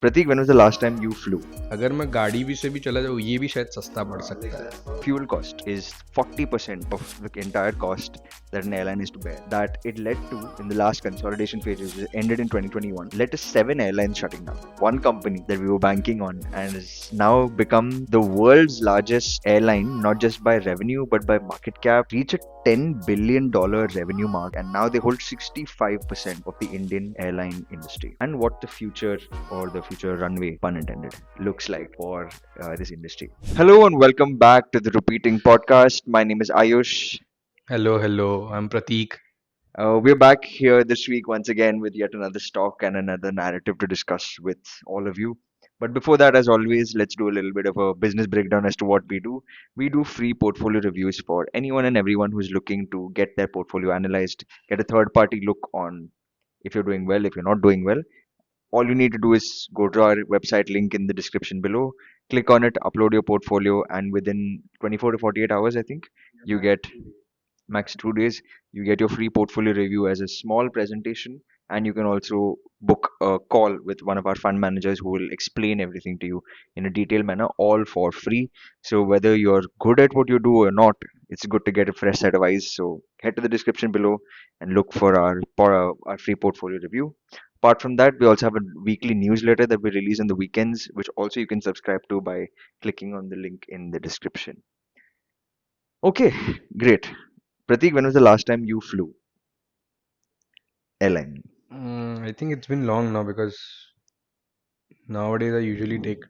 Prateek, when was the last time you flew? अगर मैं गाड़ी भी से भी चला जाऊँ ये भी शायद सस्ता पड़ सकता है. Fuel cost is 40% of the entire cost that an airline is to bear. That it led to, in the last consolidation phase, which ended in 2021, led to 7 airlines shutting down. One company that we were banking on and has now become the world's largest airline, not just by revenue but by market cap, reached a $10 billion revenue mark, and now they hold 65% of the Indian airline industry. And what the future, or the future runway, pun intended, looks like for this industry. Hello and welcome back to the Rupeeting podcast. My name is Ayush. Hello, I'm Prateek. We're back here this week once again with yet another stock and another narrative to discuss with all of you. But before that, as always, let's do a little bit of a business breakdown as to what we do. We do free portfolio reviews for anyone and everyone who's looking to get their portfolio analyzed, get a third party look on if you're doing well, if you're not doing well. All you need to do is go to our website link in the description below, click on it, upload your portfolio, and within 24 to 48 hours, I think, you get max 2 days, you get your free portfolio review as a small presentation, and you can also book a call with one of our fund managers who will explain everything to you in a detailed manner, all for free. So whether you're good at what you do or not, it's good to get a fresh set of eyes. So head to the description below and look for our free portfolio review. Apart from that, we also have a weekly newsletter that we release on the weekends, which also you can subscribe to by clicking on the link in the description. Okay, great. Prateek, when was the last time you flew? Airline. I think it's been long now because nowadays I usually take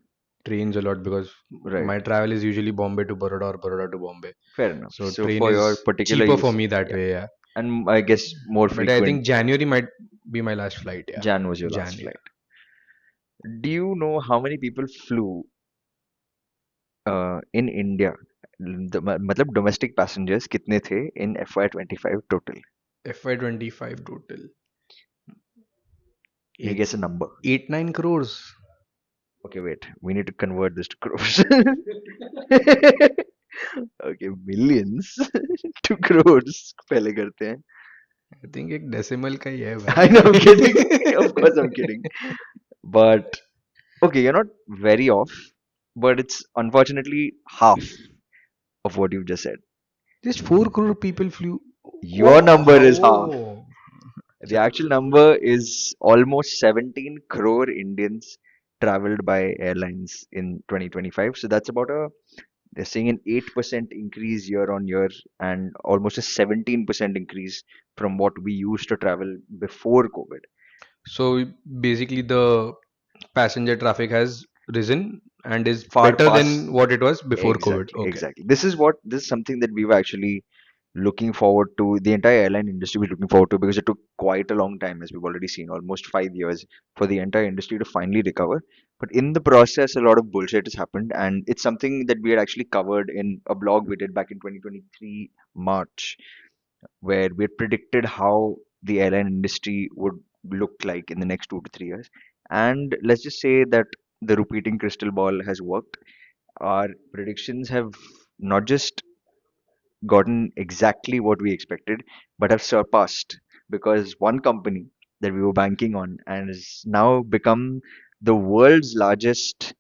trains a lot because Right. my travel is usually Bombay to Baroda or Baroda to Bombay. Fair enough. So So train for your is particular cheaper for use, me that yeah. way, yeah. And I guess more But I frequent, think January might be my last flight, yeah. Jan was your last Jan, flight. yeah. Do you know how many people flew in India? मतलब domestic passengers कितने थे in FY25 total? FY25 total. You guess a number. 8-9 crores. Okay, wait. We need to convert this to crores. Okay, millions to crores पहले करते हैं. I think एक decimal का ही है I know, I'm kidding. Of course, I'm भाई. kidding. But okay, you're not very off, but it's unfortunately half of what you've just said. Just 4 crore people flew. Your number is half. Oh. The actual number is almost 17 crore Indians traveled by airlines in 2025. So that's about they're seeing an 8% increase year on year and almost a 17% increase from what we used to travel before COVID. So basically, the passenger traffic has risen and is Far better past. than what it was before COVID. Exactly, Okay. exactly. This is something that we were actually looking forward to. The entire airline industry was looking forward to because it took quite a long time, as we've already seen, almost 5 years for the entire industry to finally recover. But in the process, a lot of bullshit has happened, and it's something that we had actually covered in a blog we did back in 2023 March, where we had predicted how the airline industry would look like in the next 2 to 3 years. And let's just say that the repeating crystal ball has worked. Our predictions have not just gotten exactly what we expected, but have surpassed, because one company that we were banking on and has now become the world's largest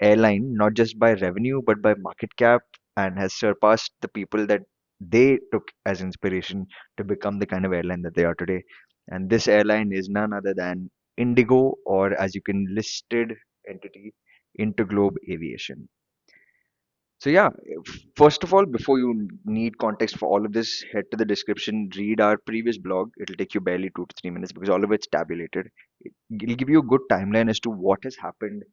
airline, not just by revenue but by market cap, and has surpassed the people that they took as inspiration to become the kind of airline that they are today. And this airline is none other than IndiGo, or as you can listed entity, Interglobe Aviation. So yeah, first of all, before you need context for all of this, head to the description, read our previous blog. It'll take you barely 2 to 3 minutes because all of it's tabulated. It'll give you a good timeline as to what has happened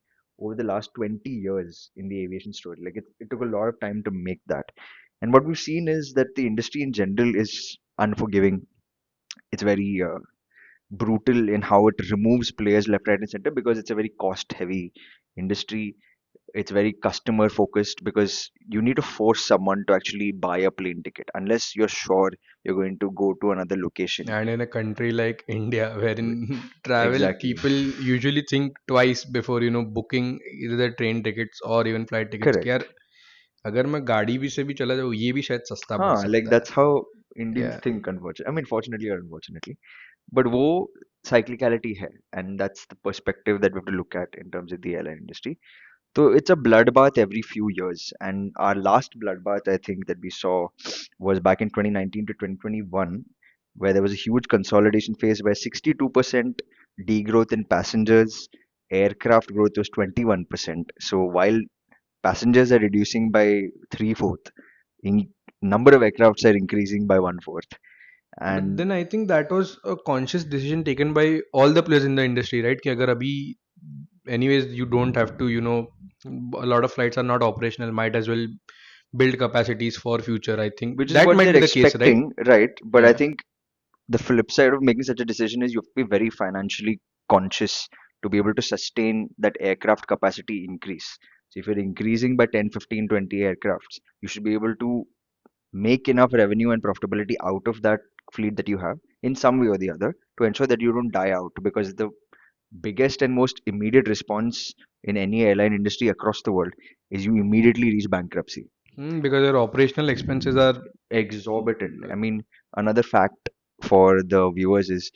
over the last 20 years in the aviation story. Like it took a lot of time to make that. And what we've seen is that the industry in general is unforgiving. It's very brutal in how it removes players left, right, and center because it's a very cost heavy industry. It's very customer focused because you need to force someone to actually buy a plane ticket unless you're sure you're going to go to another location. And in a country like India, wherein travel Exactly. people usually think twice before booking either the train tickets or even flight tickets कि Correct. यार अगर मैं गाड़ी भी से भी चला जाऊँ ये भी शायद सस्ता पड़ Like सकता है. that's how Indians Yeah. think, unfortunately. I mean, fortunately or unfortunately. But वो cyclicality here, and that's the perspective that we have to look at in terms of the airline industry. So it's a bloodbath every few years, and our last bloodbath I think that we saw was back in 2019 to 2021, where there was a huge consolidation phase where 62% degrowth in passengers, aircraft growth was 21%. So while passengers are reducing by three-fourth, in number of aircrafts are increasing by one-fourth. But And then I think that was a conscious decision taken by all the players in the industry, right? कि अगर अभी anyways you don't have to, a lot of flights are not operational, might as well build capacities for future. I think which is that what might they're be the case, right? expecting, right? But I Yeah. think the flip side of making such a decision is you have to be very financially conscious to be able to sustain that aircraft capacity increase. So if you're increasing by 10, 15, 20 aircrafts, you should be able to make enough revenue and profitability out of that fleet that you have in some way or the other to ensure that you don't die out, because the biggest and most immediate response in any airline industry across the world is you immediately reach bankruptcy. Because your operational expenses are Exorbitant. I mean, another fact for the viewers is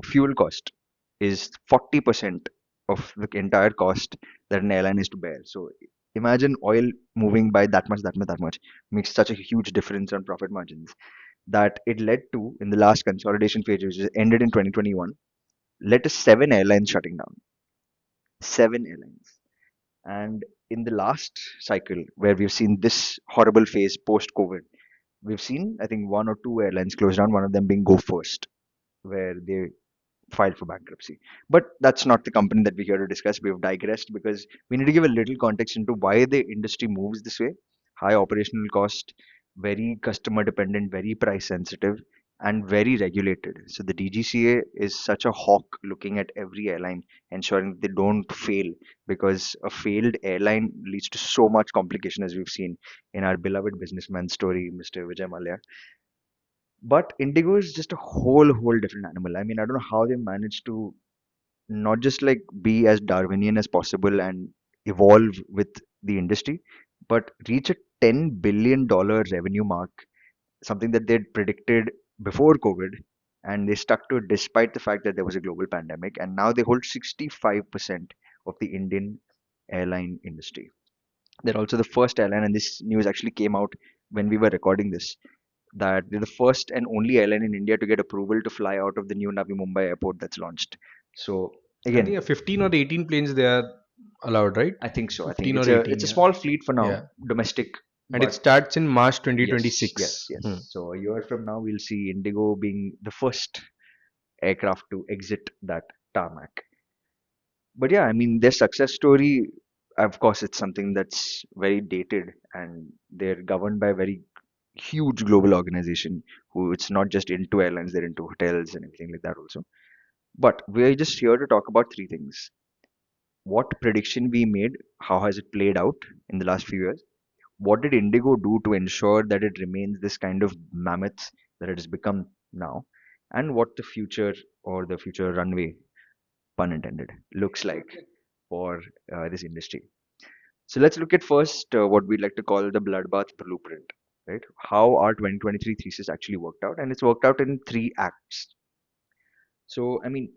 fuel cost is 40% of the entire cost that an airline is to bear. So imagine oil moving by that much, that much, that much makes such a huge difference on profit margins that it led to in the last consolidation phase, which ended in 2021, led to seven airlines shutting down. Seven airlines. And in the last cycle, where we've seen this horrible phase post COVID, we've seen, I think, one or two airlines close down, one of them being Go First, where they filed for bankruptcy. But that's not the company that we're here to discuss. We've digressed because we need to give a little context into why the industry moves this way. High operational cost, very customer dependent, very price sensitive, and very regulated. So the DGCA is such a hawk looking at every airline, ensuring that they don't fail, because a failed airline leads to so much complication, as we've seen in our beloved businessman story, Mr. Vijay Mallya. But Indigo is just a whole different animal. I mean, I don't know how they managed to not just like be as Darwinian as possible and evolve with the industry, but reach a $10 billion revenue mark, something that they'd predicted before COVID, and they stuck to it despite the fact that there was a global pandemic. And now they hold 65% of the Indian airline industry. They're also the first airline, and this news actually came out when we were recording this, that they're the first and only airline in India to get approval to fly out of the new Navi Mumbai airport that's launched. So I think again, 15 or 18 planes they are allowed, right? I think so. I think 15 it's or a 18, it's a yeah. small fleet for now, Yeah. domestic, And it but starts in March yes, yes, 2026. yes. So a year from now, we'll see Indigo being the first aircraft to exit that tarmac. But yeah, I mean, their success story, of course, it's something that's very dated, and they're governed by a very huge global organization who it's not just into airlines, they're into hotels and everything like that also. But we're just here to talk about three things. What prediction we made, how has it played out in the last few years? What did Indigo do to ensure that it remains this kind of mammoth that it has become now? And what the future, or the future runway, pun intended, looks like for this industry. So let's look at first what we like to call the bloodbath blueprint, right? How our 2023 thesis actually worked out, and it's worked out in three acts. So, I mean,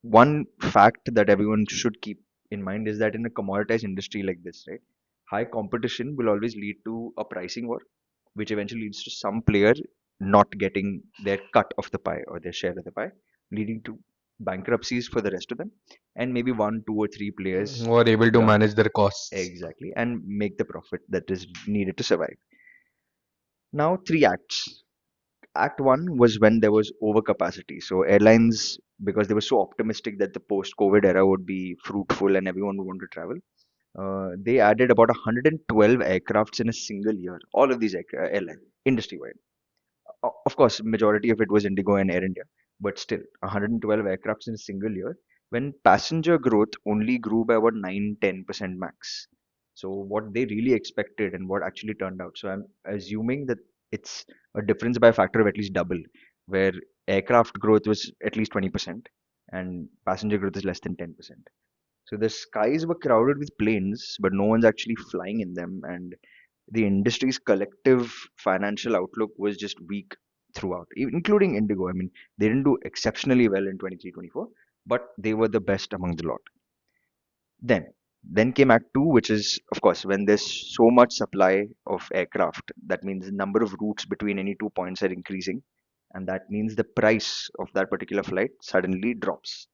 one fact that everyone should keep in mind is that in a commoditized industry like this, right, high competition will always lead to a pricing war, which eventually leads to some player not getting their cut of the pie or their share of the pie, leading to bankruptcies for the rest of them, and maybe one, two, or three players Who are able to come manage their costs. exactly and make the profit that is needed to survive. Now, three acts. Act one was when there was overcapacity. So airlines, because they were so optimistic that the post-COVID era would be fruitful and everyone would want to travel, they added about 112 aircrafts in a single year. All of these airline industry-wide. Of course, majority of it was Indigo and Air India, but still 112 aircrafts in a single year. When passenger growth only grew by about 9-10% max. So what they really expected and what actually turned out. So I'm assuming that it's a difference by a factor of at least double, where aircraft growth was at least 20% and passenger growth is less than 10%. So the skies were crowded with planes, but no one's actually flying in them, and the industry's collective financial outlook was just weak. throughout, including Indigo. I mean, they didn't do exceptionally well in 23-24, but they were the best among the lot. Then, then came Act Two, which is, of course, when there's so much supply of aircraft, that means the number of routes between any 2 points are increasing, and that means the price of that particular flight suddenly drops.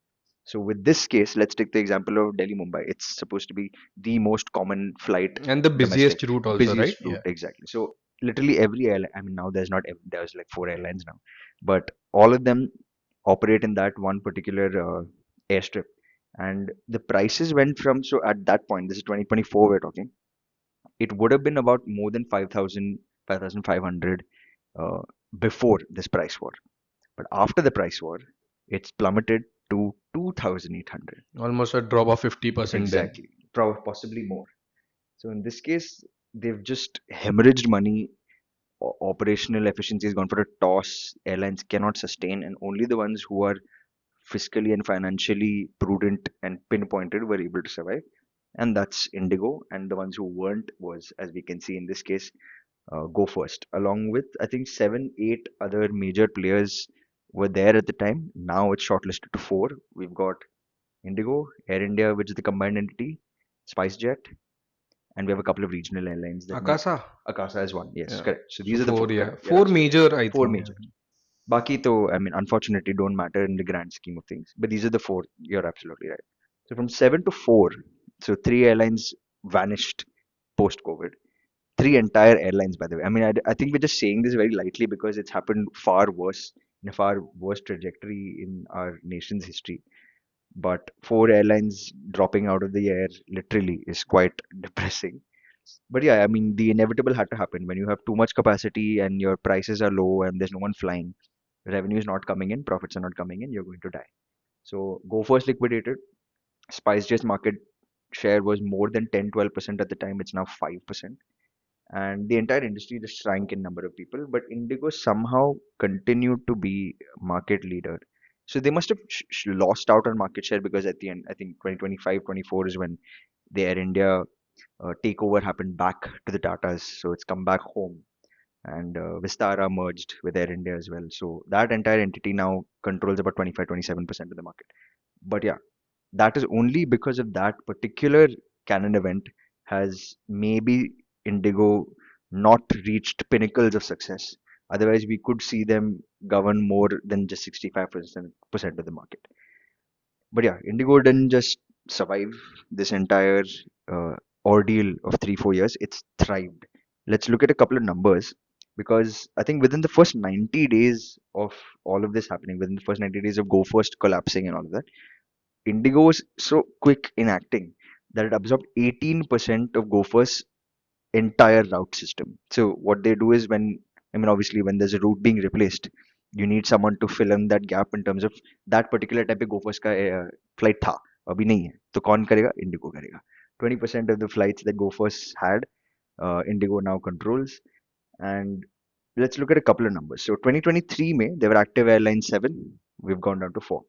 So with this case, let's take the example of Delhi Mumbai. It's supposed to be the most common flight, And the domestic, busiest route also, right? busiest route, Yeah. exactly. So literally every airline, I mean, now there's not there's like four airlines now, but all of them operate in that one particular airstrip. And the prices went from, so at that point, this is 2024 we're talking, it would have been about more than 5,000, 5,500 uh, before this price war. But after the price war, it's plummeted to 2,800. Almost a drop of 50% then. Exactly. Possibly more. So in this case, they've just hemorrhaged money. Operational efficiency has gone for a toss. Airlines cannot sustain, and only the ones who are fiscally and financially prudent and pinpointed were able to survive. And that's Indigo. And the ones who weren't was, as we can see in this case, Go First, along with I think 7, 8 other major players were there at the time. Now it's shortlisted to four. We've got Indigo, Air India, which is the combined entity, SpiceJet, and we have a couple of regional airlines that make Akasa. Akasa as one. Yes, Yeah. correct. So So these are the four, four. yeah. Correct. Yeah, Four that's correct. major, I Four think. Yeah. major. Baki to, I mean, unfortunately, don't matter in the grand scheme of things. But these are the four. You're absolutely right. So from seven to four, so three airlines vanished post COVID. Three entire airlines, by the way. I mean, I think we're just saying this very lightly because it's happened far worse, in a far worse trajectory in our nation's history. But four airlines dropping out of the air literally is quite depressing. But yeah, I mean, the inevitable had to happen. When you have too much capacity and your prices are low and there's no one flying, revenue is not coming in, profits are not coming in, you're going to die. So Go First liquidated. SpiceJet's market share was more than 10-12% at the time. It's now 5%. And the entire industry just shrank in number of people. But Indigo somehow continued to be market leader. So they must have lost out on market share because at the end, I think 2025, 24 is when the Air India takeover happened back to the Tatas. So it's come back home. And Vistara merged with Air India as well. So that entire entity now controls about 25-27% of the market. But yeah, that is only because of that particular canon event has maybe Indigo not reached pinnacles of success. Otherwise, we could see them govern more than just 65% of the market. But yeah, Indigo didn't just survive this entire uh, ordeal of 3-4 years, it's thrived. Let's look at a couple of numbers because I think within the first 90 days of all of this happening, within the first 90 days of Go First collapsing and all of that, Indigo was so quick in acting that it absorbed 18% of Gopher's entire route system. So what they do is when, I mean, obviously when there's a route being replaced, you need someone to fill in that gap in terms of that particular type of Gophers का flight था अभी नहीं है तो कौन करेगा Indigo करेगा 20% of the flights that Gophers had Indigo now controls. And let's look at a couple of numbers. So 2023 May there were active airlines 7, we've gone down to 4.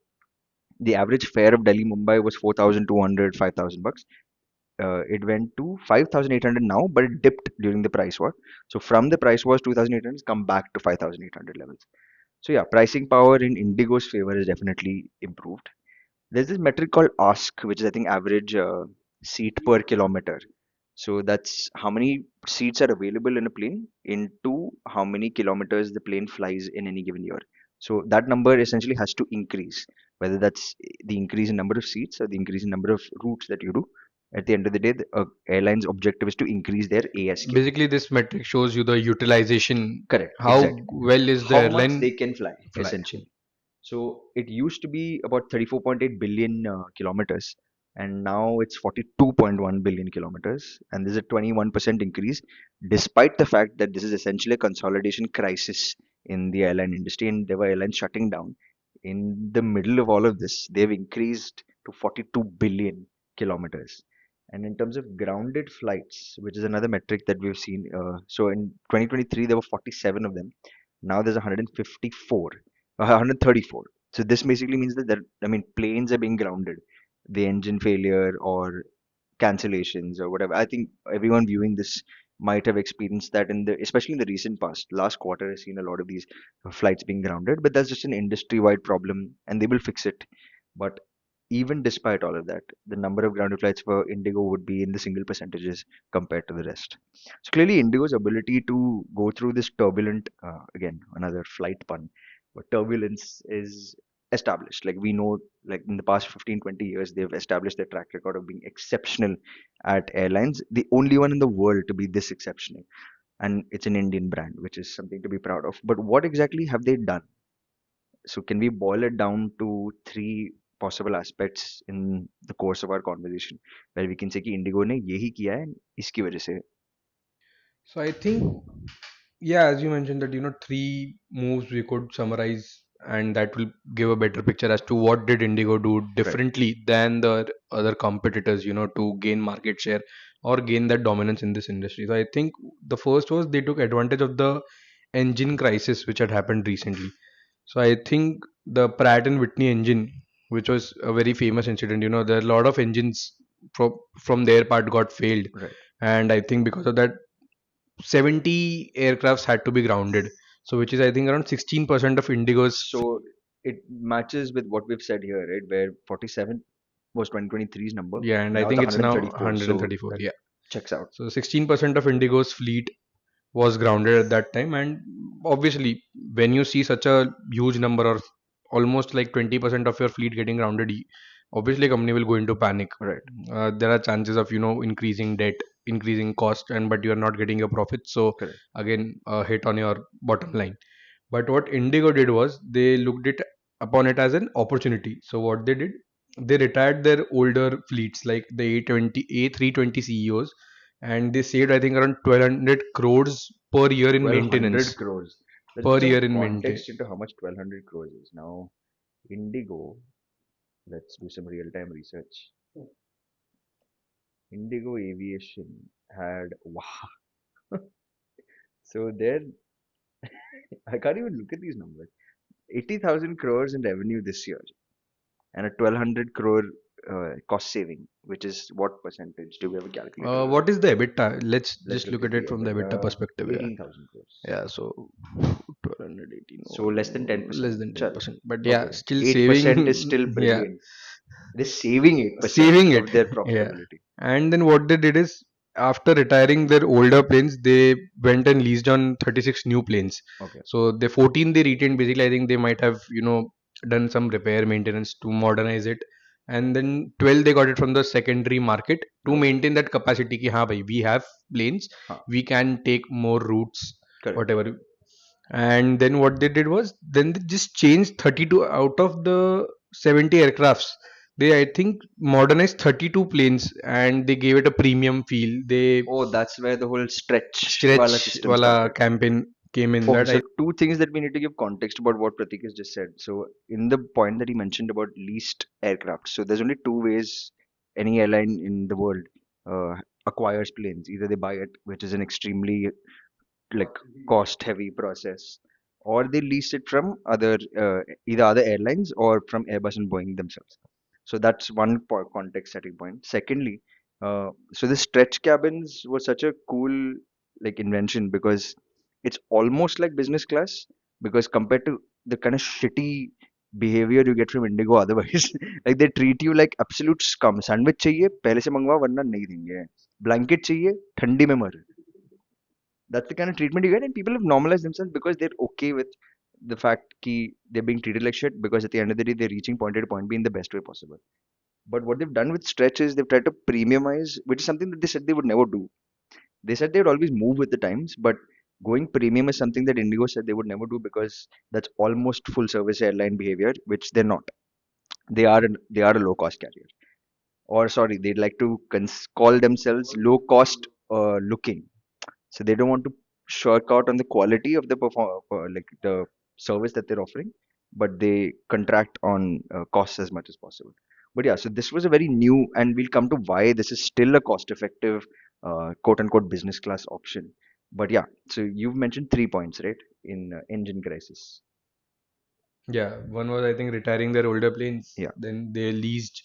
The average fare of Delhi Mumbai was 4,200, 5,000 bucks. It went to 5,800 now, but it dipped during the price war. So from the price wars 2,800, it's come back to 5,800 levels. So yeah, pricing power in Indigo's favor is definitely improved. There's this metric called ASK, which is I think average seat per kilometer. So that's how many seats are available in a plane into how many kilometers the plane flies in any given year. So that number essentially has to increase, whether that's the increase in number of seats or the increase in number of routes that you do. At the end of the day, the airline's objective is to increase their ASK. Basically, this metric shows you the utilization. Correct, How exactly. well is the How much they airline can fly, fly? essentially. So it used to be about 34.8 billion kilometers, and now it's 42.1 billion kilometers, and there's a 21% increase, despite the fact that this is essentially a consolidation crisis in the airline industry, and there were airlines shutting down. In the middle of all of this, they've increased to 42 billion kilometers. And in terms of grounded flights, which is another metric that we've seen, so in 2023 there were 47 of them. Now there's 154, 134. So this basically means that I mean planes are being grounded, the engine failure or cancellations or whatever. I think everyone viewing this might have experienced that in the, especially in the recent past. Last quarter has seen a lot of these flights being grounded, but that's just an industry-wide problem, and they will fix it. But even despite all of that, the number of grounded flights for Indigo would be in the single percentages compared to the rest. So clearly, Indigo's ability to go through this turbulent, again, another flight pun, but turbulence is established. Like we know, like in the past 15, 20 years, they've established their track record of being exceptional at airlines, the only one in the world to be this exceptional. And it's an Indian brand, which is something to be proud of. But what exactly have they done? So can we boil it down to three possible aspects in the course of our conversation, where we can say कि Indigo ने यही किया है इसकी वजह से. So I think, yeah, as you mentioned that three moves we could summarize, and that will give a better picture as to what did Indigo do Right, differently than the other competitors, to gain market share or gain that dominance in this industry. So I think the first was they took advantage of the engine crisis which had happened recently. So I think the Pratt and Whitney engine, which was a very famous incident, there are a lot of engines from their part got failed, right. and I think because of that 70 aircrafts had to be grounded. So which is I think around 16% of Indigo's. So it matches with what we've said here, right? Where 47 was 2023's number. Yeah, and I Now it's think it's now 134. So 134. that Yeah. checks out. So 16% of Indigo's fleet was grounded at that time, and obviously when you see such a huge number or almost like 20% of your fleet getting grounded, obviously company will go into panic. Right, There are chances of increasing debt, increasing cost, and but you are not getting your profits, so correct. again a hit on your bottom line. But what Indigo did was they looked it upon it as an opportunity. So what they did, they retired their older fleets like the A20, A320 CEOs, and they saved I think around 1200 crores per year in 1200 maintenance. crores. Let's Per put some year in maintenance. context into how much 1200 crores is. Now, Indigo, let's do some real-time research. Indigo Aviation had, wow. So there, I can't even look at these numbers. 80,000 crores in revenue this year and a 1200 crore cost saving, which is what percentage? Do we have a calculator? What is the EBITDA? Let's Let's just look look at at the it from the EBITDA EBITDA. perspective. Yeah. 18,000 crores. Yeah. So 1218, So less than 10%. less than Chal. 10%. But yeah, Okay. still 8% is saving. still Yeah. brilliant. They're saving 8% Saving it. of their Yeah. profitability. And then what they did is after retiring their older planes, they went and leased on 36 new planes. Okay. So the 14 they retained, basically I think they might have done some repair maintenance to modernize it, and then 12 they got it from the secondary market to Okay. maintain that capacity ki हाँ भाई, we have planes, Huh. we can take more routes, Correct. whatever. And then what they did was then they just changed 32 out of the 70 aircrafts. They I think modernized 32 planes and they gave it a premium feel. They Oh, that's where the whole stretch wala stretch system wala started. campaign came in Okay, that so I. two things that we need to give context about what Pratik has just said. So, in the point that he mentioned about leased aircraft, so there's only two ways any airline in the world uh, acquires planes. Either they buy it, which is an extremely like cost heavy process, or they lease it from other either other airlines or from Airbus and Boeing themselves. So that's one context setting point. Secondly, so the stretch cabins was such a cool like invention because it's almost like business class, because compared to the kind of shitty behavior you get from Indigo otherwise, like they treat you like absolute scum. Sandwich चाहिए पहले से मंगवा वरना नहीं देंगे. Blanket चाहिए ठंडी में मर. That's the kind of treatment you get, and people have normalized themselves because they're okay with the fact that they're being treated like shit, because at the end of the day they're reaching point A to point B in the best way possible. But what they've done with Stretch is they've tried to premiumize, which is something that they said they would never do. They said they would always move with the times, but going premium is something that Indigo said they would never do, because that's almost full service airline behavior, which they're not. They are a low cost carrier, or sorry, they'd like to call themselves low cost looking. So they don't want to shirk out on the quality of the like the service that they're offering, but they contract on costs as much as possible. But yeah, so this was a very new, and we'll come to why this is still a cost-effective, quote unquote, business class option. But yeah, so you've mentioned 3 points, right, in engine crisis. Yeah, one was I think retiring their older planes. Yeah, Then they leased.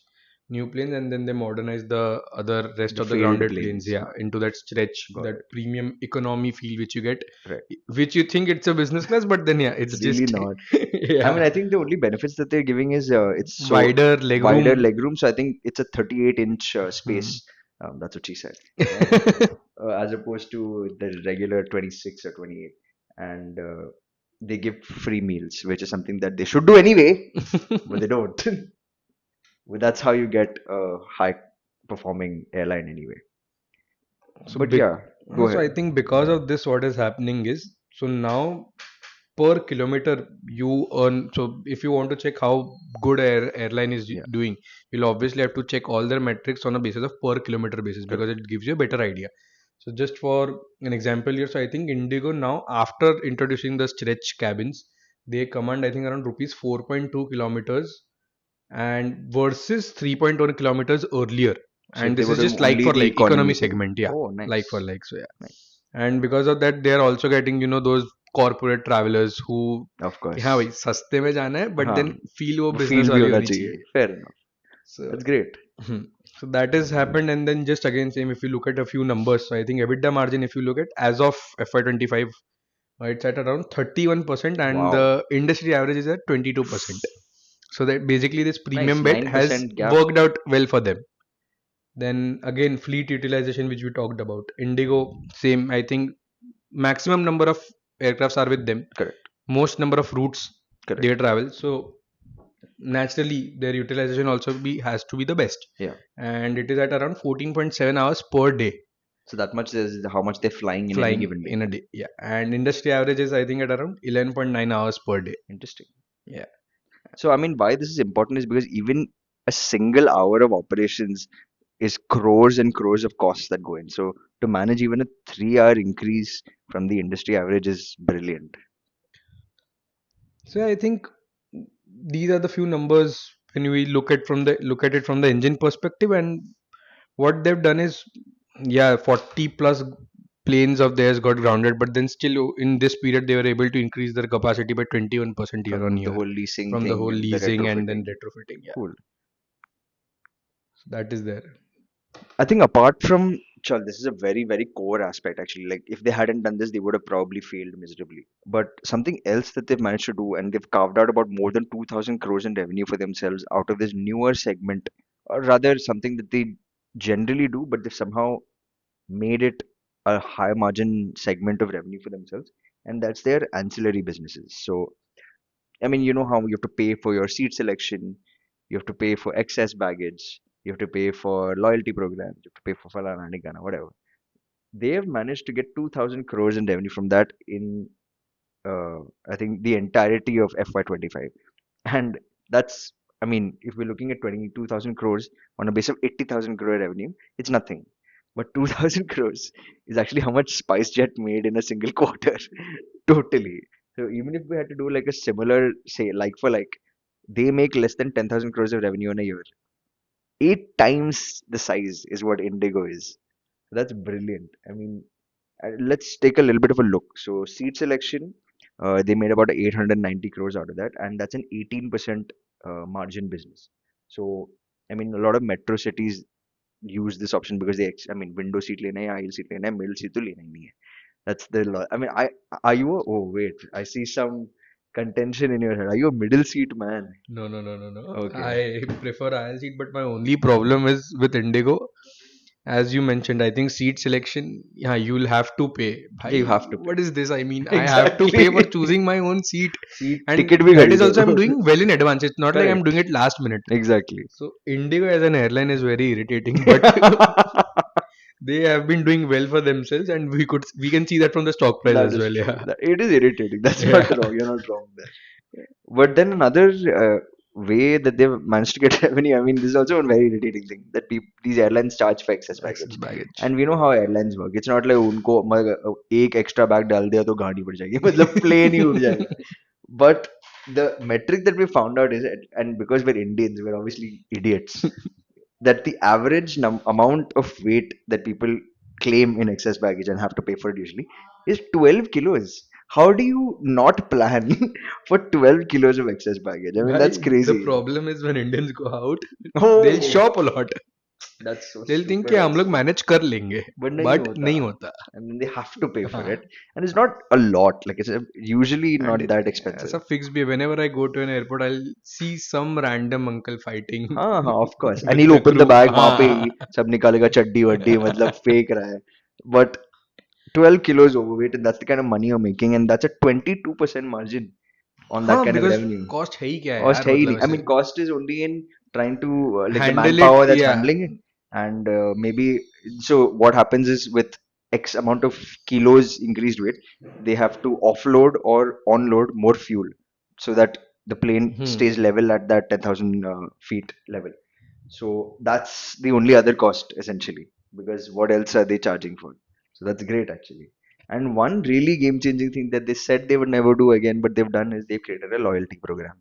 new planes, and then they modernize the other rest The of the failed grounded planes, planes. yeah, into that stretch, Got that it. premium economy feel which you get, Right. which you think it's a business class, but then yeah, it's Really just not. I mean, yeah, I think the only benefits that they're giving is it's so wider leg wider room. legroom. So I think it's a 38-inch Hmm. space. That's what she said, right? As opposed to the regular 26 or 28. And they give free meals, which is something that they should do anyway, but they don't. But that's how you get a high performing airline anyway. So But big. yeah, go So ahead. I think because of this, what is happening is, so now per kilometer you earn. So if you want to check how good airline is Yeah, doing, you'll obviously have to check all their metrics on a basis of per kilometer basis, because correct. it gives you a better idea. So just for an example here, so I think Indigo now, after introducing the stretch cabins, they command I think around rupees 4.2 kilometers, and versus 3.1 kilometers earlier. So if And they this were is doing just like only for the like economy economy thing, segment, yeah, oh, like for nice, like, so yeah. nice. And because of that, they are also getting those corporate travelers who, Of कि हाँ course. भाई सस्ते में जाना है, but हाँ, then feel वो feel business भी वाली होना होनी चाहिए. चाहिए. Fair enough. So That's great. hmm. So that has happened, and then just again same, if you look at a few numbers, so I think EBITDA margin, if you look at as of FY25, it's at around 31%, and Wow. the industry average is at 22%. So that basically this Nice. premium bet has 9% gap. worked out well for them. Then again, fleet utilization, which we talked about. Indigo, same. I think maximum number of aircrafts are with them. Correct. Most number of routes they Correct. travel. So naturally, their utilization also be has to be the best. Yeah. And it is at around 14.7 hours per day So that much is how much they're flying in any flying given day. in a day. Yeah. And industry average is I think at around 11.9 hours per day. Interesting. Yeah. So, I mean, why this is important is because even a single hour of operations is crores and crores of costs that go in. So, to manage even a 3 hour increase from the industry average is brilliant. So yeah, I think these are the few numbers when we look at it from the engine perspective. And what they've done is, yeah, 40 plus planes of theirs got grounded, but then still in this period they were able to increase their capacity by 21% year on From the year, whole leasing from the thing whole and the leasing and then retrofitting. retrofitting. Yeah, Cool. so that is there. I think apart from Chal, this is a very, very core aspect actually. Like if they hadn't done this, they would have probably failed miserably. But something else that they've managed to do, and they've carved out about more than 2,000 crores in revenue for themselves out of this newer segment, or rather something that they generally do, but they've somehow made it a high margin segment of revenue for themselves, and that's their ancillary businesses. So I mean, you know how you have to pay for your seat selection, you have to pay for excess baggage, you have to pay for loyalty programs, you have to pay for falana, nigana, whatever. They have managed to get 2,000 crores in revenue from that in, I think, the entirety of FY25. And that's, I mean, if we're looking at 22,000 crores on a base of 80,000 crore revenue, it's nothing. But 2,000 crores is actually how much SpiceJet made in a single quarter. Totally. So even if we had to do like a similar, say, like for like, they make less than 10,000 crores of revenue in a year. 8 times the size is what Indigo is. That's brilliant. I mean, let's take a little bit of a look. So, seat selection, they made about 890 crores out of that, and that's an 18% margin business. So, I mean, a lot of metro cities use this option because I mean, window seat lena hai, aisle seat lena hai, middle seat to lena ही नहीं है. That's the law. I mean, are you oh wait, I see some contention in your head. Are you a middle seat man? No, no, no, no, no. Okay, I prefer aisle seat, but my only problem is with Indigo. As you mentioned, I think seat selection, yeah, you'll have to pay. yeah, you Bhai, have to pay. what is this? I mean, I have to pay for Exactly. choosing my own seat, Seat and ticket भी that is खरीदो. also I'm doing well in advance. It's not like I'm doing Correct. it last minute. Exactly. So Indigo as an airline is very irritating, but they have been doing well for themselves, and we can see that from the stock price That as is well. true. Yeah, That it is irritating. That's not yeah. wrong. You're not wrong there. But then another way that they've managed to get revenue, I mean, this is also a very irritating thing that people, these airlines charge for excess Excess baggage. baggage. And we know how airlines work. It's not like उनको एक extra bag डाल दिया तो गाड़ी बढ़ जाएगी. मतलब plane ही उड़ जाएगा. But the metric that we found out is, and because we're Indians, we're obviously idiots, that the average amount of weight that people claim in excess baggage and have to pay for it usually is 12 kilos. How do you not plan for 12 kilos of excess baggage? I mean, that's Bhai, the crazy. problem is when Indians go out, they'll Oh, shop a lot. that's so They'll think कि stupid हम लोग also. Manage कर लेंगे, But नहीं but होता. नहीं होता. And then they have to pay for हाँ. it. And it's not a lot. Like it's usually And not that ऐसा expensive. fix भी है, whenever I go to an airport, I'll see some random uncle fighting हाँ हाँ of course. And with he'll the open the crew. bag वहाँ पे हाँ. ही सब निकालेगा चड्डी वड्डी मतलब फेंक रहा है. But 12 kilos overweight and that's the kind of money you're making and that's a 22% margin on that हाँ, kind of because revenue. cost है ही क्या है Cost यार, है ही मतलब नहीं. I ऐसे mean, cost is only in trying to like the handle it, manpower that's yeah. handling it, and maybe so. What happens is with X amount of kilos increased weight, they have to offload or onload more fuel so that the plane Hmm. stays level at that 10,000 feet level. So that's the only other cost essentially, because what else are they charging for? So that's great actually. And one really game changing thing that they said they would never do again, but they've done is they've created a loyalty program.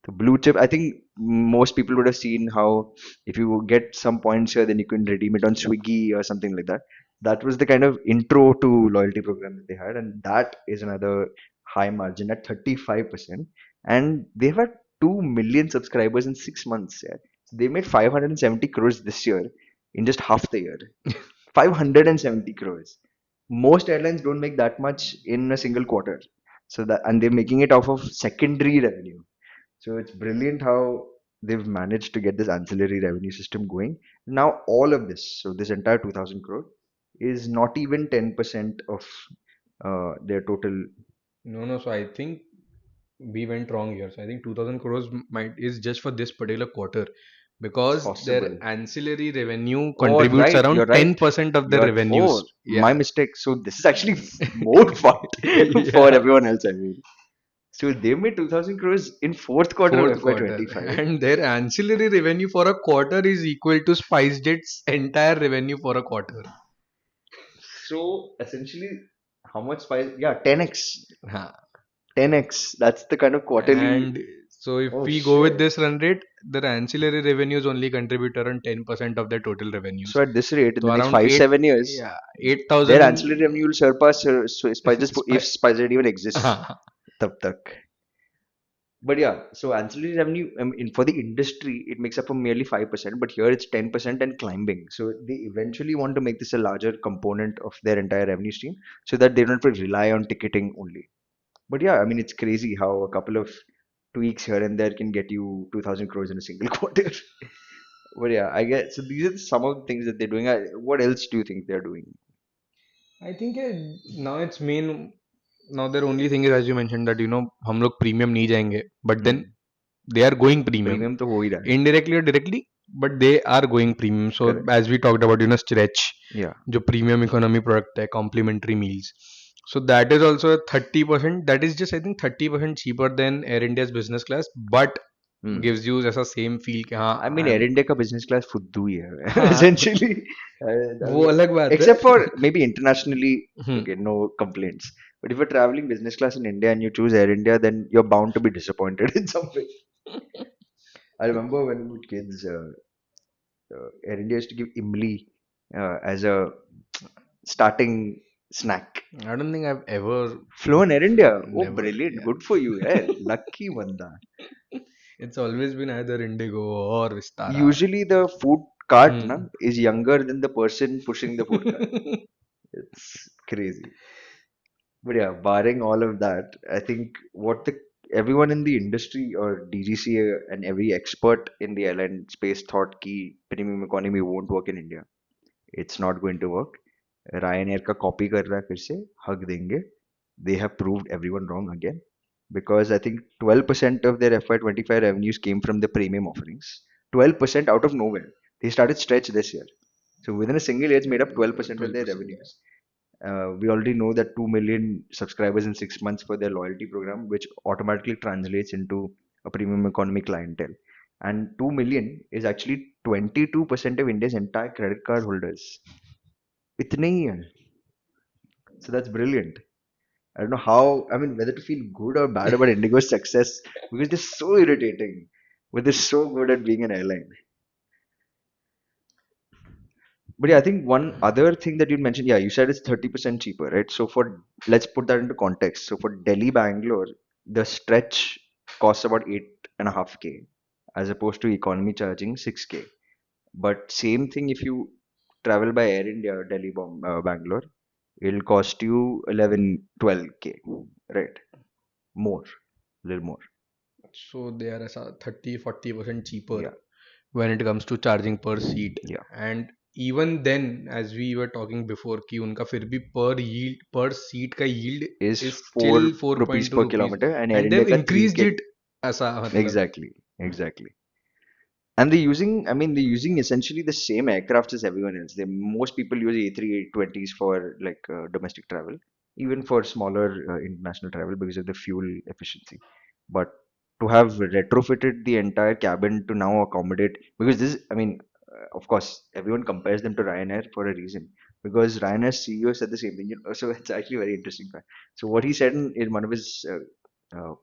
The blue chip, I think most people would have seen how if you get some points here, then you can redeem it on Swiggy or something like that. That was the kind of intro to loyalty program that they had, and that is another high margin at 35%. And they've had 2 million subscribers in 6 months. Yeah. So they made 570 crores this year in just half the year. 570 crores. Most airlines don't make that much in a single quarter. So that and they're making it off of secondary revenue. So it's brilliant how they've managed to get this ancillary revenue system going. Now all of this, so this entire 2000 crore is not even 10% of their total. No, no. So I think we went wrong here. So I think 2000 crores might is just for this particular quarter It's because their possible. ancillary revenue Oh, contributes right. around You're right. 10% of their You're revenues. oh, my Yeah. mistake. So this is actually more fun for Yeah. everyone else. I mean, so they made 2000 crores in fourth quarter of Fourth quarter. FY25. And their ancillary revenue for a quarter is equal to SpiceJet's entire revenue for a quarter. So essentially, how much spice? Yeah, 10x. Huh. 10x. That's the kind of quarterly. And so if Oh we go with shit. this run rate, their ancillary revenues only contribute around 10% of their total So revenues. at this rate, in So the next around five, 8, 7 years, yeah, their 8,000 ancillary revenue will surpass Spice's if Spice even exists. Tab tak. But yeah, so ancillary revenue for the industry it makes up for merely 5%, but here it's 10% and climbing. So they eventually want to make this a larger component of their entire revenue stream, so that they don't have to rely on ticketing only. But yeah, I mean it's crazy how a couple of tweaks here and there can get you 2,000 crores in a single quarter. But yeah, I guess so. These are some of the things that they're doing. What else do you think they're doing? I think now it's main. Now their only thing is, as you mentioned, that हम लोग premium नहीं जाएंगे, but then Hmm. they are going premium premium तो हो ही रहा है. indirectly or directly, but they are going premium. So Correct. as we talked about, stretch, Yeah. जो premium economy product है, complimentary meals. So that is also a 30%. That is just I think 30% cheaper than Air India's business class, but Hmm. gives you ऐसा same feel कि हाँ I mean, I'm Air India का business class फुद्दू ही है हाँ essentially. I वो mean, अलग बात है. except for maybe internationally, hmm. okay, no complaints. But if you're traveling business class in India and you choose Air India, then you're bound to be disappointed in some way. I remember when we were kids, Air India used to give imli as a starting snack. I don't think I've ever Flown Air India. Oh, never. brilliant. Yeah. Good for you. Eh? Lucky banda. It's always been either Indigo or Vistara. Usually the food cart na, Hmm. is younger than the person pushing the food cart. It's crazy. But yeah, barring all of that, I think what the everyone in the industry or DGC and every expert in the airline space thought ki premium economy won't work in India. It's not going to work. Ryanair का copy कर रहा है फिर से hug देंगे. They have proved everyone wrong again because I think 12% of their FY25 revenues came from the premium offerings. 12% out of nowhere. They started stretch this year. So within a single year, it's made up 12% of their 12%. revenues. We already know that 2 million subscribers in 6 months for their loyalty program, which automatically translates into a premium economy clientele. And 2 million is actually 22% of India's entire credit card holders. इतने ही हैं. So that's brilliant. I don't know how, I mean, whether to feel good or bad about Indigo's success because they're so irritating, but they're so good at being an airline. But yeah, I think one other thing that you mentioned, yeah, you said it's 30% cheaper, right? So for let's put that into context. So for Delhi, Bangalore, the stretch costs about 8.5K as opposed to economy charging 6K. But same thing if you travel by Air India, Delhi, Bangalore, it'll cost you 11, 12K, right? More, a little more. So they are as a 30-40% cheaper Yeah, when it comes to charging per seat. yeah. And even then, as we were talking before, कि उनका फिर भी per yield per seat का yield Is is 4 still rupees 4.2 per rupees, kilometer and Air and India they've ka 3K. increased it ऐसा मतलब. Exactly, exactly. And they're using essentially the same aircraft as everyone else. Most people use A3, A20s for like domestic travel, even for smaller international travel because of the fuel efficiency. But to have retrofitted the entire cabin to now accommodate, because of course, everyone compares them to Ryanair for a reason. Because Ryanair's CEO said the same thing. So it's actually very interesting fact. So what he said in one of his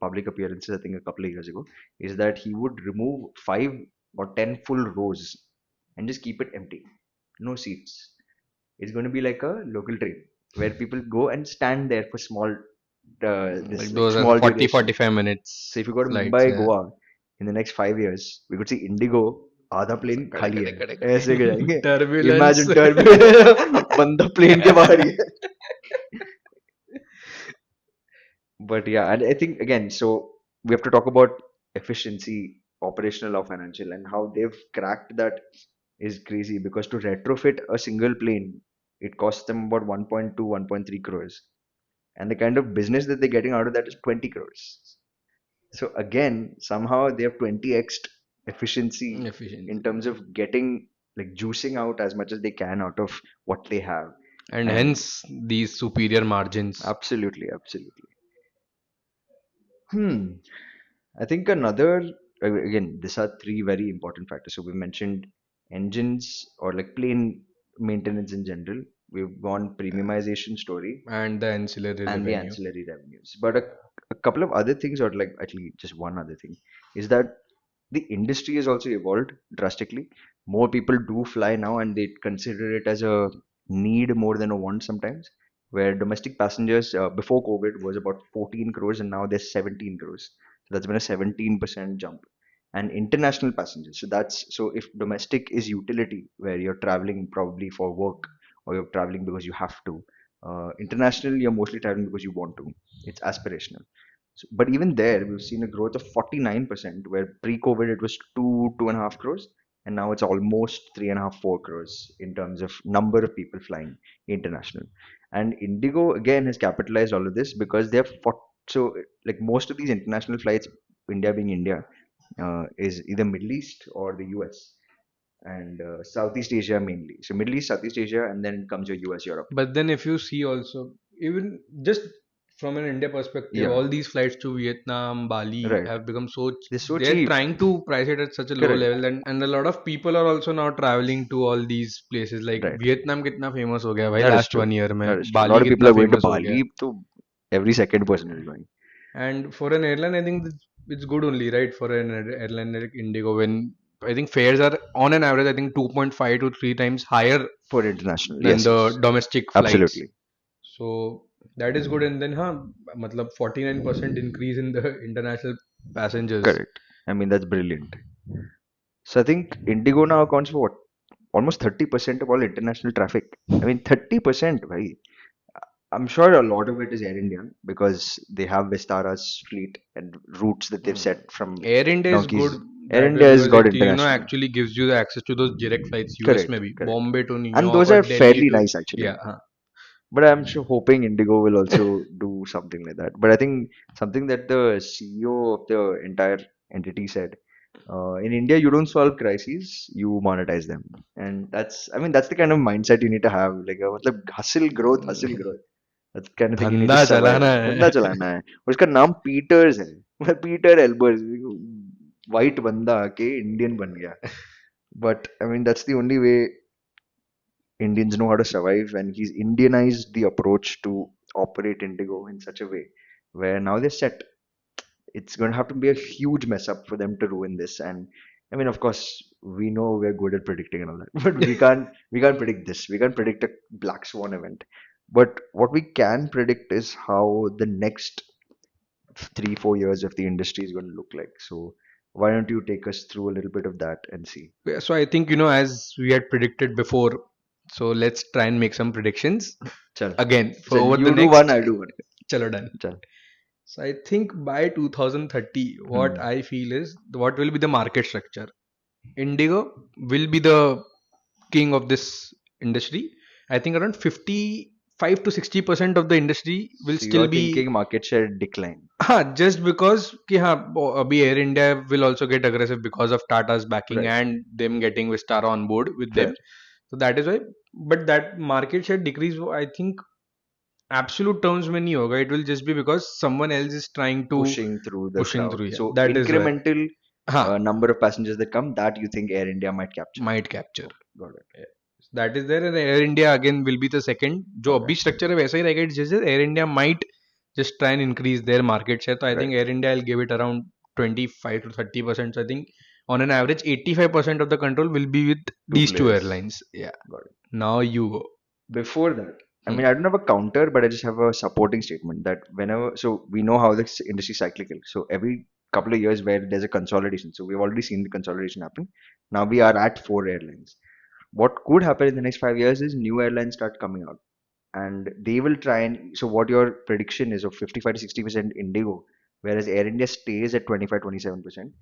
public appearances, I think a couple of years ago, is that he would remove 5 or 10 full rows and just keep it empty, no seats. It's going to be like a local train where people go and stand there for Like this like those are small forty duration. forty five So minutes if you go to flights. Mumbai, Yeah. Goa in the next 5 years, we could see Indigo आधा ऐसा plane कड़े खाली कड़े है कड़े ऐसे के कड़े जाएंगे टर्बुलेंस. इमेजिन टर्बो बंदा प्लेन के बाहर ही है but yeah, and I think again, so we have to talk about efficiency, operational or financial, and how they've cracked that is crazy because to retrofit a single plane, it costs them about 1.2, 1.3 crores. And the kind of business that they're getting out of that is 20 crores. So again, somehow they have 20x efficiency in Efficiency. terms of getting like juicing out as much as they can out of what they have. And And hence these superior margins. absolutely, absolutely. Hmm. I think another, again, these are three very important factors. So we mentioned engines or like plane maintenance in general. We've gone premiumization story And the ancillary and the revenue. ancillary revenues. But a couple of other things, or like actually just one other thing, is that the industry has also evolved drastically. More people do fly now and they consider it as a need more than a want sometimes. Where domestic passengers before COVID was about 14 crores and now there's 17 crores. So that's been a 17% jump. And international passengers. So if domestic is utility, where you're traveling probably for work or you're traveling because you have to, international, you're mostly traveling because you want to. It's aspirational. So, but even there, we've seen a growth of 49%, where pre-COVID it was 2.5 crores, and now it's almost 3.5, 4 crores in terms of number of people flying international. And Indigo again has capitalized all of this because they have so like most of these international flights, India being India, is either Middle East or the US and Southeast Asia mainly. So Middle East, Southeast Asia, and then comes your US, Europe. But then if you see also, even just from an India perspective, Yeah, all these flights to Vietnam, Bali right. have become so They're so they're cheap. trying to price it at such a low Correct. level, and a lot of people are also now traveling to all these places. Like Right. Vietnam कितना famous हो गया भाई That is last true. 1 year में, That is true. A lot Bali of people कितना are going to famous हो गया. Bali, so every second person is going. And for an airline, I think it's good only, right? For an airline like Indigo, when I think fares are on an average, I think 2.5 to 3 times higher For international. than Yes, the yes. domestic flights. Absolutely. So that is good. And then, matlab 49% increase in the international passengers. Correct. I mean, that's brilliant. So I think Indigo now accounts for what? Almost 30% of all international traffic. I mean, 30%, right? I'm sure a lot of it is Air India because they have Vistara's fleet and routes that they've Mm. set from Air India is good donkeys. Air that way India has because got it international. actually gives you the access to those direct flights US Correct, maybe correct. Bombay to New And York those or are Delhi fairly to, nice actually. yeah. But I'm sure hoping Indigo will also do something like that. But I think something that the CEO of the entire entity said, in India, you don't solve crises, you monetize them. And that's the kind of mindset you need to have. Like, मतलब hustle growth, hustle growth. That's the kind of thing you need to धंधा survive. चलाना धंधा है. चलाना है. और उसका नाम पीटर्स है. Peter Elbers. White बंदा के Indian बन गया. But I mean, that's the only way Indians know how to survive, and he's Indianized the approach to operate Indigo in such a way where now they're set. It's going to have to be a huge mess up for them to ruin this. And I mean, of course, we know we're good at predicting and all that, but we can't predict this. We can't predict a black swan event. But what we can predict is how the next 3 4 years of the industry is going to look like. So why don't you take us through a little bit of that and see? Yeah, so I think, as we had predicted before, so let's try and make some predictions Chal, again for chal. over the You do one, next. I do one. Chalo, done. Chal. So I think by 2030, what Hmm. I feel is what will be the market structure. Indigo will be the king of this industry. I think around 55 to 60% of the industry will So still you're be. thinking market share decline. Just because कि हाँ अभी Air India will also get aggressive because of Tata's backing Right. and them getting Vistara on board with Fair. them. So that is why. But that market share decrease, I think absolute terms में नहीं होगा. It will just be because someone else is trying to Pushing through the pushing crowd. through. Yeah, So that is why. incremental हाँ, number of passengers that come, that you think Air India might capture. might capture. Okay, got it. Yeah. That is there, and Air India again will be the second. जो Okay, अभी structure है वैसा ही रहेगा. It's just that Air India might just try and increase their market share. So I right. think Air India will give it around 25 to 30%. So I think on an average 85% of the control will be with Two these two players. airlines. Yeah. Got it. Now you go. Before that, I Hmm. mean, I don't have a counter, but I just have a supporting statement that whenever, so we know how this industry is cyclical. So every couple of years where there's a consolidation, so we've already seen the consolidation happen. Now we are at 4 airlines. What could happen in the next 5 years is new airlines start coming out and they will try and, so what your prediction is of 55 to 60% Indigo, whereas Air India stays at 25 27%.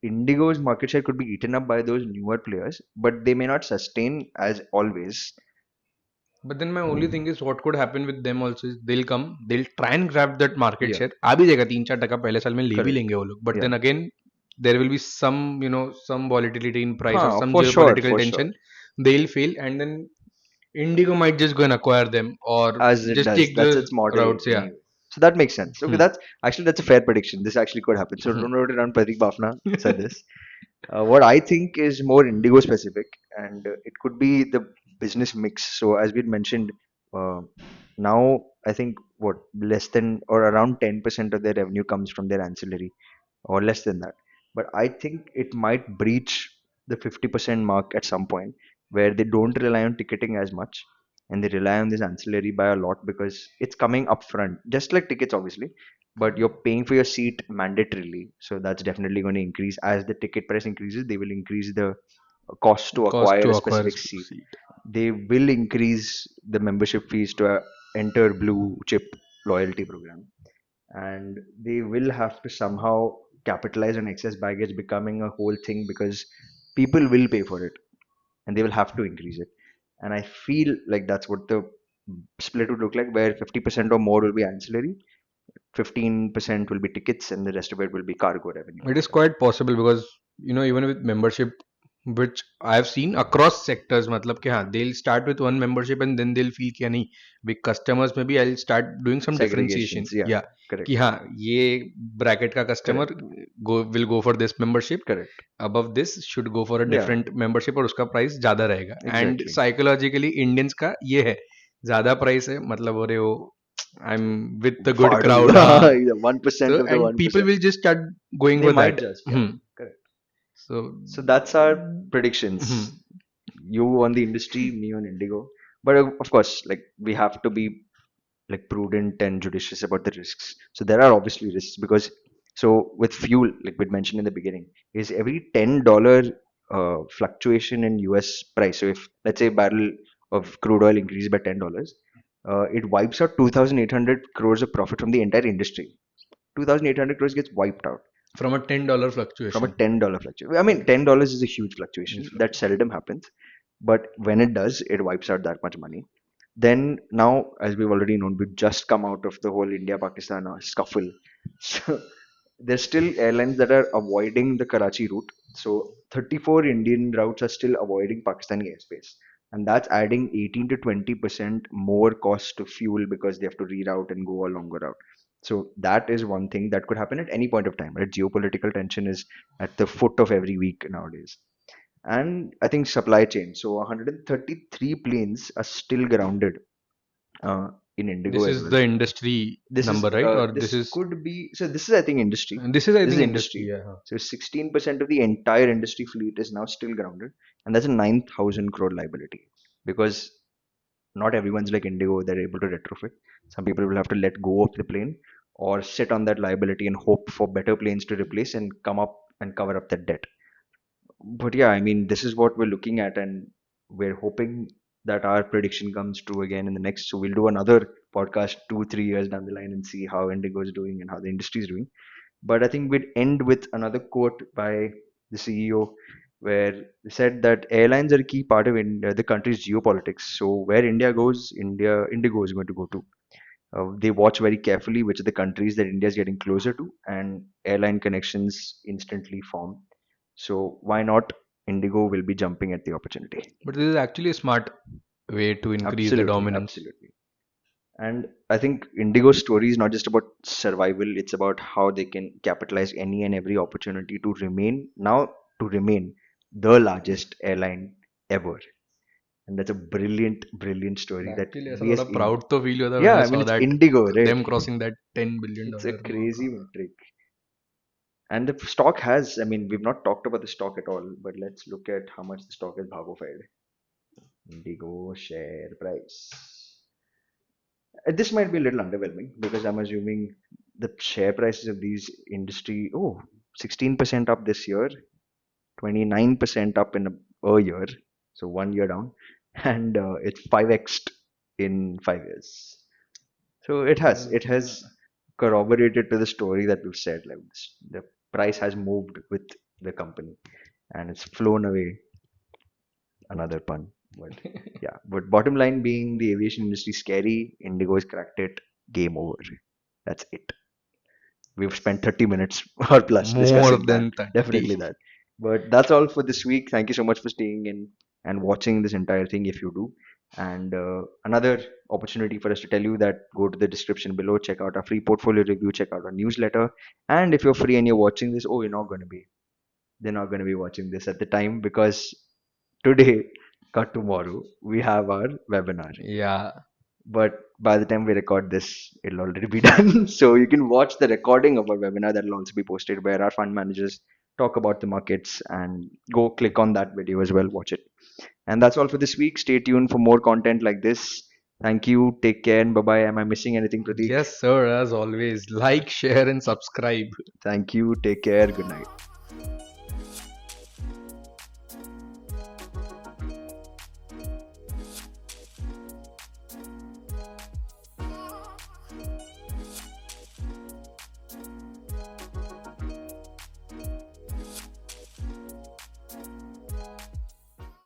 Indigo's market share could be eaten up by those newer players, but they may not sustain as always. But then my only thing is what could happen with them also is they'll come, they'll try and grab that market Yeah, share. आ भी जाएगा 3-4 टका पहले साल में ले भी correct. लेंगे वो लोग. But Yeah. then again, there will be some, some volatility in price or Huh, some for sure, geopolitical for sure. tension. They'll fail, and then Indigo might just go and acquire them or As it just does. take the That's its model routes. Yeah. anyway. So that makes sense. Okay, Hmm. that's a fair prediction. This actually could happen. So Hmm. don't write it down. Pratik Bafna said this. What I think is more Indigo specific, and it could be the business mix. So as we had mentioned, uh, now I think what less than or around 10% of their revenue comes from their ancillary, or less than that. But I think it might breach the 50% mark at some point where they don't rely on ticketing as much and they rely on this ancillary by a lot because it's coming up front, just like tickets, obviously. But you're paying for your seat mandatorily. So that's definitely going to increase. As the ticket price increases, they will increase the cost to Cost acquire to a acquire a specific seat. seat. They will increase the membership fees to enter blue chip loyalty program, and they will have to somehow capitalize on excess baggage becoming a whole thing because people will pay for it and they will have to increase it. And I feel like that's what the split would look like, where 50% or more will be ancillary, 15% will be tickets, and the rest of it will be cargo revenue. It is quite possible because even with membership, which I have seen across sectors, मतलब कि हाँ they'll start with one membership and then they'll feel कि नहीं big customers maybe I'll start doing some differentiation. Segregations, yeah, Yeah, correct, कि हाँ ये bracket का customer correct, will go for this membership. correct, Above this should go for a yeah, different membership और उसका price ज़्यादा रहेगा. And exactly. psychologically Indians का ये है ज़्यादा प्राइस है मतलब अरे वो I'm with the good Far crowd. हाँ. 1% So of the and people 1%. will just start going They for might that. just, yeah, Hmm. correct. So. So that's our Hmm. predictions. You on the industry, me on Indigo. But of course, like we have to be like prudent and judicious about the risks. So there are obviously risks because so with fuel, like we mentioned in the beginning, is every $10 fluctuation in US price. So if let's say a barrel of crude oil increases by $10, it wipes out 2,800 crores of profit from the entire industry. 2,800 crores gets wiped out From a $10 from a fluctuation. $10 fluctuation. I mean, $10 is a huge fluctuation Huge that fluctuation. seldom happens, but when it does, it wipes out that much money. Then now, as we've already known, we've just come out of the whole India-Pakistan scuffle. So there's still airlines that are avoiding the Karachi route. So 34 Indian routes are still avoiding Pakistani airspace. And that's adding 18 to 20% more cost to fuel because they have to reroute and go a longer route. So that is one thing that could happen at any point of time, right? Geopolitical tension is at the foot of every week nowadays. And I think supply chain. So 133 planes are still grounded. in Indigo This as is well. the industry number, right? Or This this is could be, so this is, I think, industry. this is I This is think industry. industry. Yeah. Huh. So 16% of the entire industry fleet is now still grounded, and that's a 9,000 crore liability because not everyone's like Indigo, they're able to retrofit. Some people will have to let go of the plane or sit on that liability and hope for better planes to replace and come up and cover up that debt. But yeah, I mean, this is what we're looking at, and we're hoping that our prediction comes true again in the next. So we'll do another podcast 2, 3 years down the line and see how Indigo is doing and how the industry is doing. But I think we'd end with another quote by the CEO, where they said that airlines are a key part of the country's geopolitics. So where India goes, Indigo is going to go to. They watch very carefully which are the countries that India is getting closer to, and airline connections instantly form. So why not? Indigo will be jumping at the opportunity. But this is actually a smart way to increase the Absolutely, dominance. absolutely. And I think Indigo's story is not just about survival, it's about how they can capitalize any and every opportunity to remain the largest airline ever. And that's a brilliant, brilliant And story that actually, ऐसा we as थोड़ा in, proud तो feel हुआ था yeah, when I I mean, saw it's that Indigo, right? them crossing that 10 billion It's a dollar mark. crazy metric. And the stock has, I mean, we've not talked about the stock at all, but let's look at how much the stock has bhagofied. Indigo share price. This might be a little underwhelming because I'm assuming the share prices of these industry, 16% up this year, 29% up in a year, so 1 year down, and it's 5x in 5 years. So it has corroborated to the story that we've said. Like the price has moved with the company and it's flown away. Another pun, but yeah. But bottom line being the aviation industry is scary. Indigo has cracked it. Game over. That's it. We've spent 30 minutes or plus More discussing that. than 30. Definitely that. But that's all for this week. Thank you so much for staying in and watching this entire thing if you do. And another opportunity for us to tell you that go to the description below, check out our free portfolio review, check out our newsletter. And if you're free and you're watching this, you're not going to be. They're not going to be watching this at the time because today, cut tomorrow, we have our webinar. Yeah. But by the time we record this, it'll already be done. So you can watch the recording of our webinar that'll also be posted where our fund managers talk about the markets and go click on that video as well, watch it. And that's all for this week. Stay tuned for more content like this. Thank you. Take care and bye bye. Am I missing anything, Pratik? Yes, sir. As always, like, share, and subscribe. Thank you. Take care. Good night.